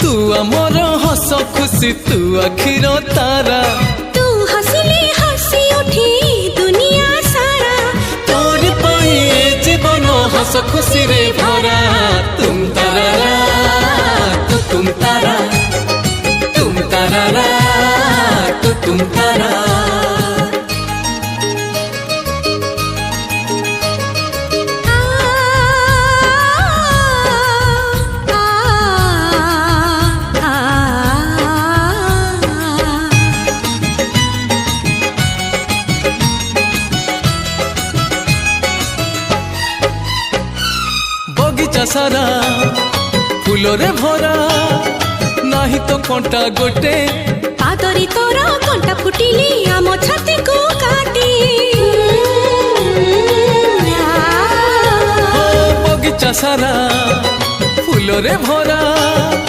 तू आमर हस खुशी तू आखिर तारा तू हसिले हसी उठी दुनिया सारा तोर पाई जीवन हस खुशी रे भरा तुम तारा तू तुम तारा तुम तारा तू तुम तारा बगीचा सारा फूल रे भरा नाही तो कंटा गोटे पादरी तोर कंटा फुटिली आम छाती को काटी बगीचा सारा फूल रे भरा